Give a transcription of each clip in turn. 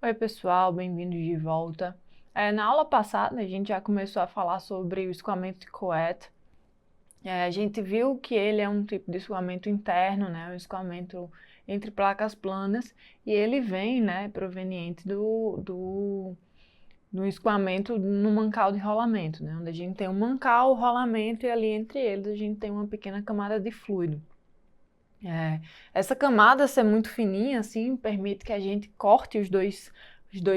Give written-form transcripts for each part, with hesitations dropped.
Oi, pessoal, bem-vindos de volta. Na aula passada, a gente já começou a falar sobre o escoamento de Couette. A gente viu que ele é um tipo de escoamento interno, né, um escoamento entre placas planas, e ele vem, né, proveniente do escoamento no mancal de rolamento, né, onde a gente tem um mancal, o rolamento, e ali entre eles a gente tem uma pequena camada de fluido. Essa camada ser muito fininha, assim, permite que a gente corte os dois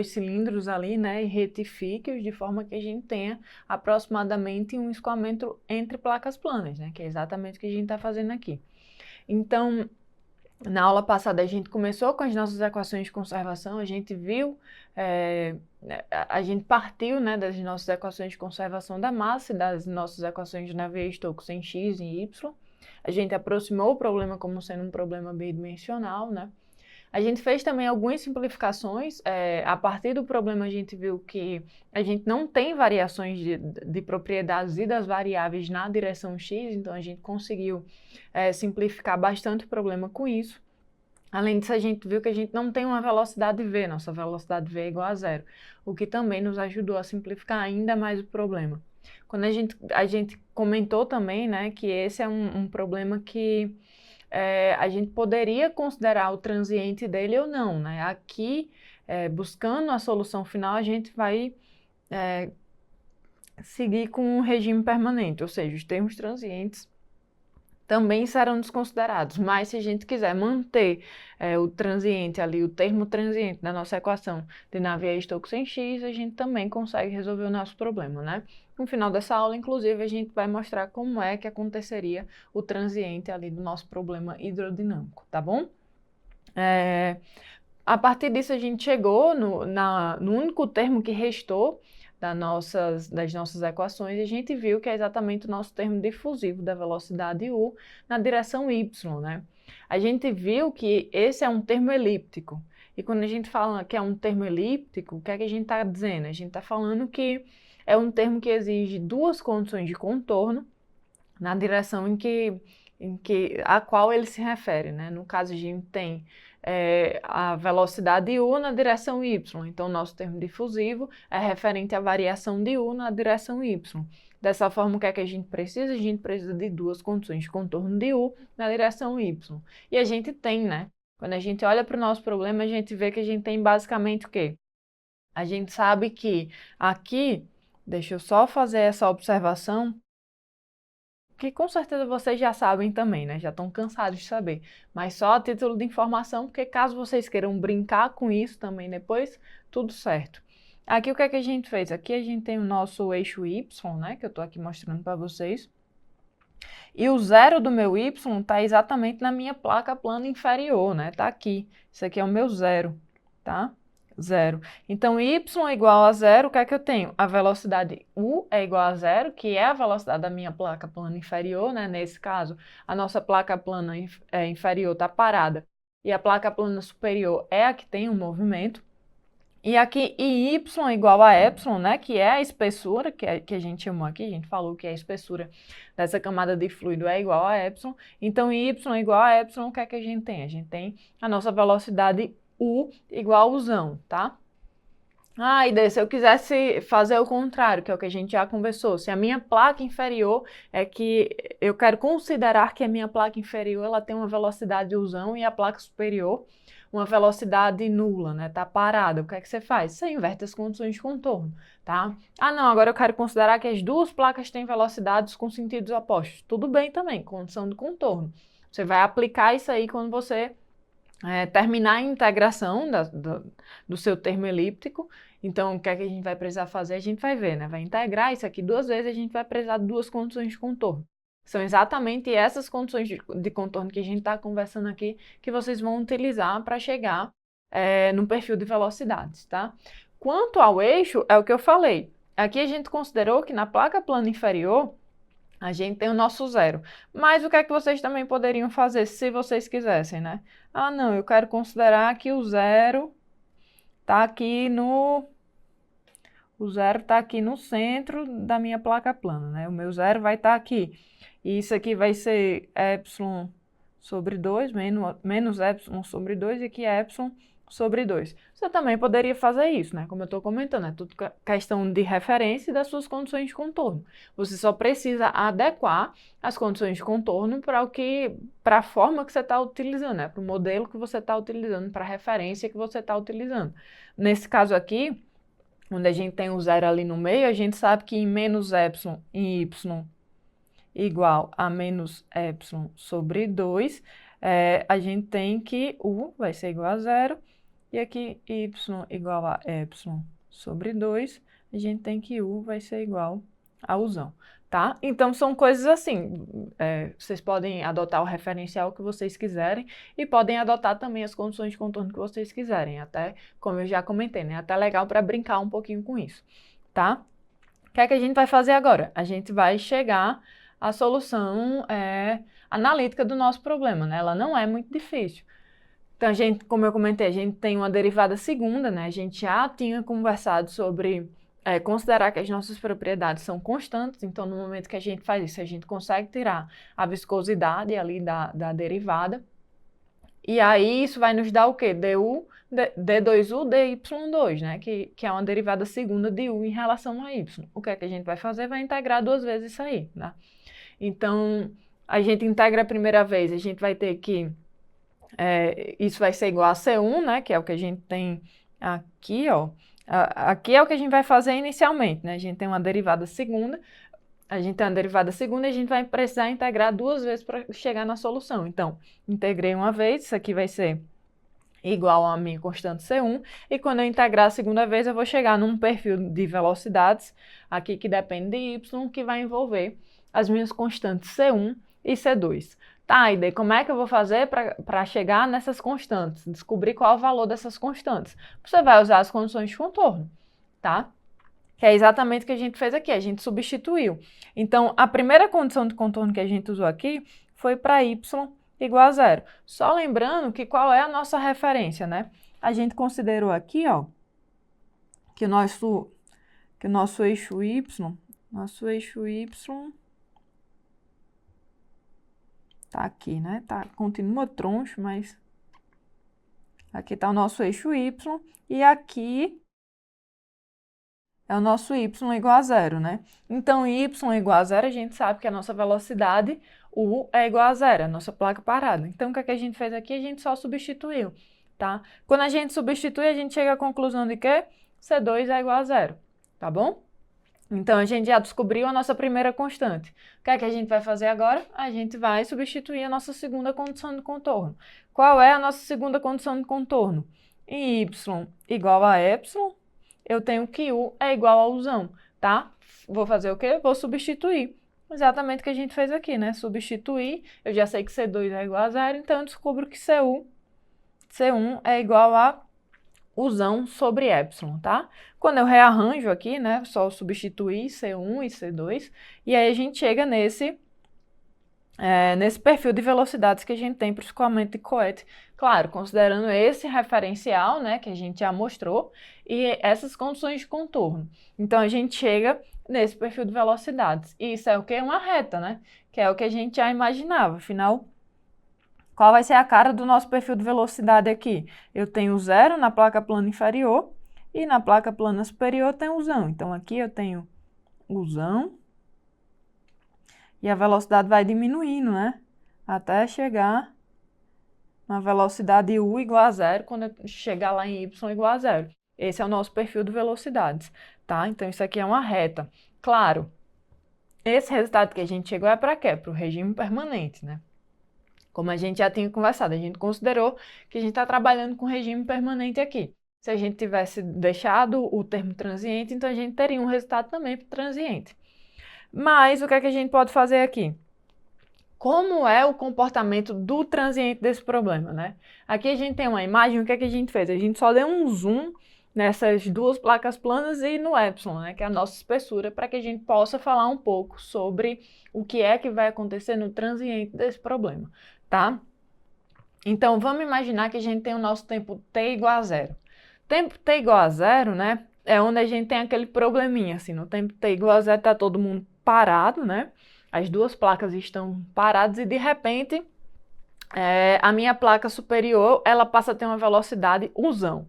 cilindros ali, né, e retifique-os de forma que a gente tenha aproximadamente um escoamento entre placas planas, né, que é exatamente o que a gente está fazendo aqui. Então, na aula passada a gente começou com as nossas equações de conservação, a gente viu, a gente partiu, né, das nossas equações de conservação da massa e das nossas equações de Navier-Stokes em x e y. A gente aproximou o problema como sendo um problema bidimensional, né? A gente fez também algumas simplificações. A partir do problema, a gente viu que a gente não tem variações de propriedades e das variáveis na direção x, então a gente conseguiu simplificar bastante o problema com isso. Além disso, a gente viu que a gente não tem uma velocidade v, nossa velocidade v é igual a zero, o que também nos ajudou a simplificar ainda mais o problema. Quando a gente comentou também, né, que esse é um problema que a gente poderia considerar o transiente dele ou não, né? Aqui, buscando a solução final, a gente vai seguir com um regime permanente, ou seja, os termos transientes também serão desconsiderados, mas se a gente quiser manter o transiente ali, o termo transiente da nossa equação de Navier-Stokes em x, a gente também consegue resolver o nosso problema, né? No final dessa aula, inclusive, a gente vai mostrar como é que aconteceria o transiente ali do nosso problema hidrodinâmico, tá bom? A partir disso, a gente chegou no único termo que restou das nossas equações, e a gente viu que é exatamente o nosso termo difusivo da velocidade u na direção y, né? A gente viu que esse é um termo elíptico, e quando a gente fala que é um termo elíptico, o que é que a gente está dizendo? A gente está falando que é um termo que exige duas condições de contorno na direção a qual ele se refere, né? No caso, a gente tem a velocidade u na direção y, então nosso termo difusivo é referente à variação de u na direção y. Dessa forma, o que é que a gente precisa? A gente precisa de duas condições de contorno de u na direção y. E a gente tem, né? Quando a gente olha para o nosso problema, a gente vê que a gente tem basicamente o quê? A gente sabe que aqui, deixa eu só fazer essa observação, que com certeza vocês já sabem também, né? Já estão cansados de saber. Mas só a título de informação, porque caso vocês queiram brincar com isso também depois, tudo certo. Aqui o que é que a gente fez? Aqui a gente tem o nosso eixo Y, né? Que eu estou aqui mostrando para vocês. E o zero do meu Y está exatamente na minha placa plana inferior, né? Está aqui. Isso aqui é o meu zero, tá? Zero. Então, y é igual a zero, o que é que eu tenho? A velocidade u é igual a zero, que é a velocidade da minha placa plana inferior, né? Nesse caso, a nossa placa plana inferior está parada e a placa plana superior é a que tem o movimento. E aqui, y é igual a epsilon, né, que é a espessura, que a gente chamou aqui, a gente falou que a espessura dessa camada de fluido é igual a epsilon. Então, y é igual a epsilon, o que é que a gente tem? A gente tem a nossa velocidade u igual a uzão, tá? E daí, se eu quisesse fazer o contrário, que é o que a gente já conversou, se a minha placa inferior é que eu quero considerar que a minha placa inferior ela tem uma velocidade uzão e a placa superior uma velocidade nula, né? Tá parada. O que é que você faz? Você inverte as condições de contorno, tá? Não, agora eu quero considerar que as duas placas têm velocidades com sentidos opostos. Tudo bem também, condição de contorno. Você vai aplicar isso aí quando você terminar a integração do seu termo elíptico. Então, o que é que a gente vai precisar fazer? A gente vai ver, né? Vai integrar isso aqui duas vezes, a gente vai precisar de duas condições de contorno. São exatamente essas condições de contorno que a gente está conversando aqui que vocês vão utilizar para chegar no perfil de velocidades, tá? Quanto ao eixo, é o que eu falei. Aqui a gente considerou que na placa plana inferior, a gente tem o nosso zero. Mas o que é que vocês também poderiam fazer se vocês quisessem, né? Não, eu quero considerar que o zero está aqui no... O zero está aqui no centro da minha placa plana, né? O meu zero vai estar aqui. E isso aqui vai ser epsilon sobre 2, menos epsilon sobre 2, e aqui é epsilon sobre 2. Você também poderia fazer isso, né? Como eu estou comentando, é tudo questão de referência e das suas condições de contorno. Você só precisa adequar as condições de contorno para a forma que você está utilizando, né? Para o modelo que você está utilizando, para a referência que você está utilizando. Nesse caso aqui, onde a gente tem o zero ali no meio, a gente sabe que em menos epsilon em y igual a menos epsilon sobre 2, a gente tem que u vai ser igual a zero, e aqui y igual a epsilon sobre 2, a gente tem que u vai ser igual a uzão, tá? Então, são coisas assim, vocês podem adotar o referencial que vocês quiserem e podem adotar também as condições de contorno que vocês quiserem, até, como eu já comentei, né? Até legal para brincar um pouquinho com isso, tá? O que é que a gente vai fazer agora? A gente vai chegar à solução analítica do nosso problema, né? Ela não é muito difícil. Então, como eu comentei, a gente tem uma derivada segunda, né? A gente já tinha conversado sobre considerar que as nossas propriedades são constantes, então no momento que a gente faz isso, a gente consegue tirar a viscosidade ali da derivada, e aí isso vai nos dar o quê? D2U, dy2, né? Que é uma derivada segunda de u em relação a y. O que é que a gente vai fazer? Vai integrar duas vezes isso aí, né? Então, a gente integra a primeira vez, a gente vai ter que isso vai ser igual a C1, né, que é o que a gente tem aqui, ó. Aqui é o que a gente vai fazer inicialmente, né? A gente tem uma derivada segunda, e a gente vai precisar integrar duas vezes para chegar na solução. Então, integrei uma vez, isso aqui vai ser igual a minha constante C1, e quando eu integrar a segunda vez, eu vou chegar num perfil de velocidades, aqui que depende de y, que vai envolver as minhas constantes C1 e C2. Tá, e daí como é que eu vou fazer para chegar nessas constantes? Descobrir qual é o valor dessas constantes. Você vai usar as condições de contorno, tá? Que é exatamente o que a gente fez aqui, a gente substituiu. Então, a primeira condição de contorno que a gente usou aqui foi para y igual a zero. Só lembrando que qual é a nossa referência, né? A gente considerou aqui, ó, que o nosso eixo y, tá aqui, né? Continua troncho, mas aqui tá o nosso eixo y, e aqui é o nosso y igual a zero, né? Então, y igual a zero, a gente sabe que a nossa velocidade, u, é igual a zero, a nossa placa parada. Então, o que é que a gente fez aqui? A gente só substituiu, tá? Quando a gente substitui, a gente chega à conclusão de que C2 é igual a zero, tá bom? Então, a gente já descobriu a nossa primeira constante. O que é que a gente vai fazer agora? A gente vai substituir a nossa segunda condição de contorno. Qual é a nossa segunda condição de contorno? Em y igual a epsilon, eu tenho que u é igual a uzão, tá? Vou fazer o quê? Vou substituir. Exatamente o que a gente fez aqui, né? Substituir, eu já sei que C2 é igual a zero, então eu descubro que C1 é igual a uzão sobre epsilon, tá? Quando eu rearranjo aqui, né, só substituir C1 e C2, e aí a gente chega nesse perfil de velocidades que a gente tem para o escoamento de coete, claro, considerando esse referencial, né, que a gente já mostrou, e essas condições de contorno. Então, a gente chega nesse perfil de velocidades. E isso é o quê? Uma reta, né? Que é o que a gente já imaginava. Afinal, qual vai ser a cara do nosso perfil de velocidade aqui? Eu tenho zero na placa plana inferior e na placa plana superior eu tenho uzão. Então, aqui eu tenho uzão e a velocidade vai diminuindo, né? Até chegar na velocidade u igual a zero, quando eu chegar lá em y igual a zero. Esse é o nosso perfil de velocidades, tá? Então, isso aqui é uma reta. Claro, esse resultado que a gente chegou é para quê? Para o regime permanente, né? Como a gente já tinha conversado, a gente considerou que a gente está trabalhando com regime permanente aqui. Se a gente tivesse deixado o termo transiente, então a gente teria um resultado também para transiente. Mas o que é que a gente pode fazer aqui? Como é o comportamento do transiente desse problema, né? Aqui a gente tem uma imagem, o que é que a gente fez? A gente só deu um zoom nessas duas placas planas e no epsilon, né, que é a nossa espessura, para que a gente possa falar um pouco sobre o que é que vai acontecer no transiente desse problema, tá? Então, vamos imaginar que a gente tem o nosso tempo t igual a zero. Tempo t igual a zero, né, é onde a gente tem aquele probleminha, assim, no tempo t igual a zero tá todo mundo parado, né? As duas placas estão paradas e, de repente, a minha placa superior, ela passa a ter uma velocidade Uzão,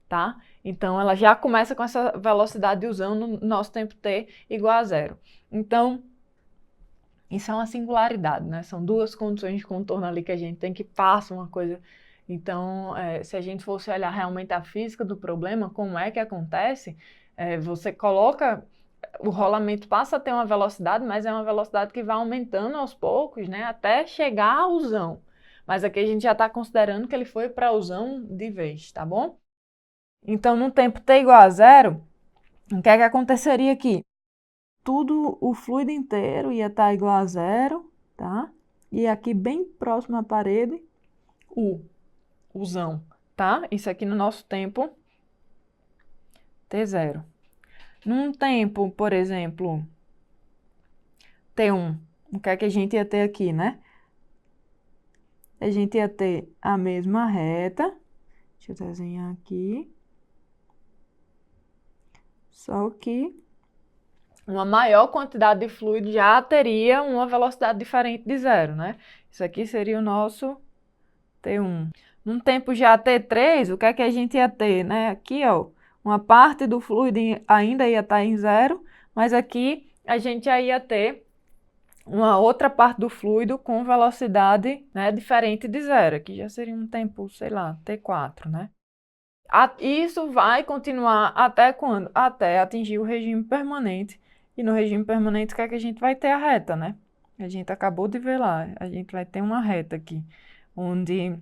tá? Então, ela já começa com essa velocidade Uzão no nosso tempo t igual a zero. Então, isso é uma singularidade, né? São duas condições de contorno ali que a gente tem que passar uma coisa. Então, se a gente fosse olhar realmente a física do problema, como é que acontece, você coloca, o rolamento passa a ter uma velocidade, mas é uma velocidade que vai aumentando aos poucos, né? Até chegar ao Uzão. Mas aqui a gente já está considerando que ele foi para Uzão de vez, tá bom? Então, no tempo t igual a zero, o que é que aconteceria aqui? Tudo, o fluido inteiro ia estar igual a zero, tá? E aqui bem próximo à parede, Uzão, tá? Isso aqui no nosso tempo t0. Num tempo, por exemplo, t1, o que é que a gente ia ter aqui, né? A gente ia ter a mesma reta, deixa eu desenhar aqui, só que uma maior quantidade de fluido já teria uma velocidade diferente de zero, né? Isso aqui seria o nosso T1. Num tempo já T3, o que é que a gente ia ter, né? Aqui, ó, uma parte do fluido ainda ia estar em zero, mas aqui a gente já ia ter uma outra parte do fluido com velocidade, né, diferente de zero. Aqui já seria um tempo, sei lá, T4, né? Isso vai continuar até quando? Até atingir o regime permanente. E no regime permanente, o que é que a gente vai ter? A reta, né? A gente acabou de ver lá. A gente vai ter uma reta aqui, onde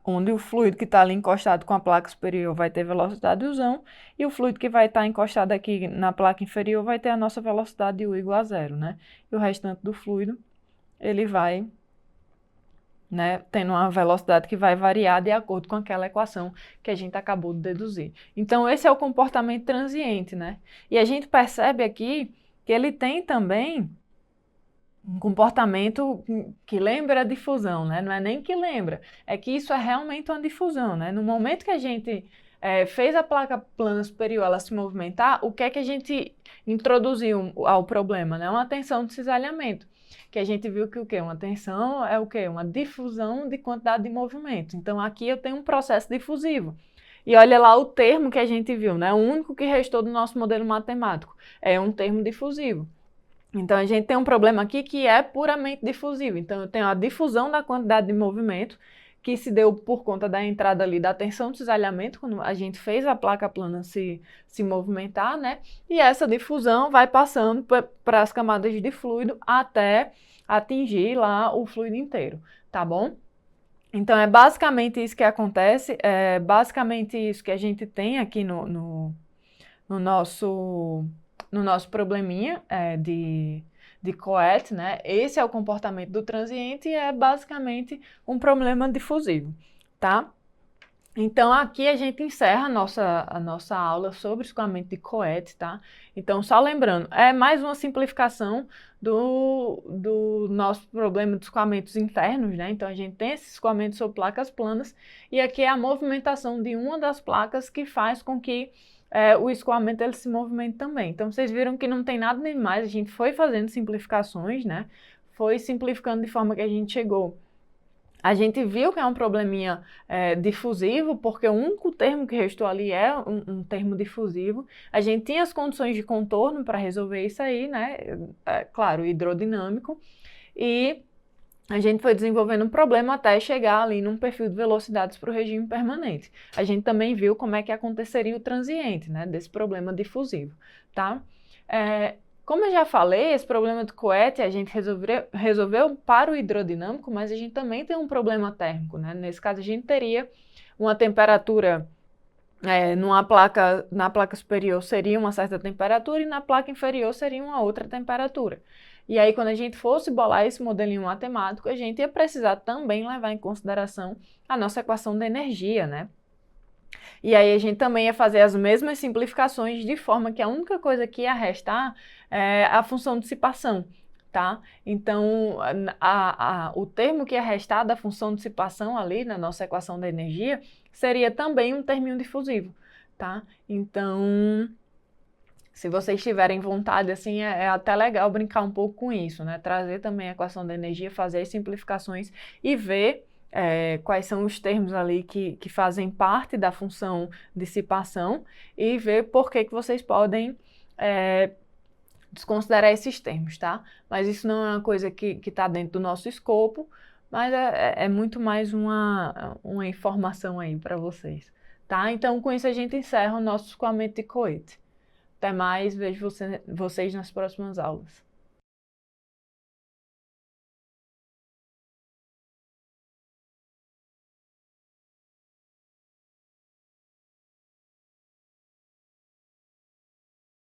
onde o fluido que está ali encostado com a placa superior vai ter velocidade U, e o fluido que vai estar encostado aqui na placa inferior vai ter a nossa velocidade U igual a zero, né? E o restante do fluido, ele vai, né, tendo uma velocidade que vai variar de acordo com aquela equação que a gente acabou de deduzir. Então, esse é o comportamento transiente, né? E a gente percebe aqui que ele tem também um comportamento que lembra a difusão, né? Não é nem que lembra, é que isso é realmente uma difusão, né? No momento que a gente fez a placa plana superior ela se movimentar, o que é que a gente introduziu ao problema, né? Uma tensão de cisalhamento, que a gente viu que o quê? Uma tensão é o quê? Uma difusão de quantidade de movimento. Então, aqui eu tenho um processo difusivo. E olha lá o termo que a gente viu, né? O único que restou do nosso modelo matemático é um termo difusivo. Então, a gente tem um problema aqui que é puramente difusivo. Então, eu tenho a difusão da quantidade de movimento, que se deu por conta da entrada ali da tensão de cisalhamento, quando a gente fez a placa plana se movimentar, né? E essa difusão vai passando para as camadas de fluido até atingir lá o fluido inteiro, tá bom? Então, é basicamente isso que acontece, é basicamente isso que a gente tem aqui no nosso probleminha de Coet, né? Esse é o comportamento do transiente e é basicamente um problema difusivo, tá? Então, aqui a gente encerra a nossa aula sobre escoamento de Coet, tá? Então, só lembrando, é mais uma simplificação do nosso problema de escoamentos internos, né? Então, a gente tem esse escoamento sobre placas planas e aqui é a movimentação de uma das placas que faz com que o escoamento ele se movimente também. Então, vocês viram que não tem nada nem mais, a gente foi fazendo simplificações, né? Foi simplificando de forma que a gente chegou. A gente viu que é um probleminha difusivo, porque o único termo que restou ali é um termo difusivo. A gente tinha as condições de contorno para resolver isso aí, né? Claro, hidrodinâmico. E a gente foi desenvolvendo um problema até chegar ali num perfil de velocidades para o regime permanente. A gente também viu como é que aconteceria o transiente, né? Desse problema difusivo, tá? Como eu já falei, esse problema do Coet a gente resolveu para o hidrodinâmico, mas a gente também tem um problema térmico, né? Nesse caso, a gente teria uma temperatura, na placa superior seria uma certa temperatura e na placa inferior seria uma outra temperatura. E aí, quando a gente fosse bolar esse modelinho matemático, a gente ia precisar também levar em consideração a nossa equação de energia, né? E aí a gente também ia fazer as mesmas simplificações de forma que a única coisa que ia restar é a função de dissipação, tá? Então, o termo que ia restar da função de dissipação ali na nossa equação da energia seria também um terminho difusivo, tá? Então, Se vocês tiverem vontade, assim, é até legal brincar um pouco com isso, né? Trazer também a equação da energia, fazer as simplificações e ver quais são os termos ali que fazem parte da função dissipação e ver por que vocês podem desconsiderar esses termos, tá? Mas isso não é uma coisa que está dentro do nosso escopo, mas é muito mais uma informação aí para vocês, tá? Então, com isso a gente encerra o nosso escoamento de Coit. Até mais, vejo vocês nas próximas aulas.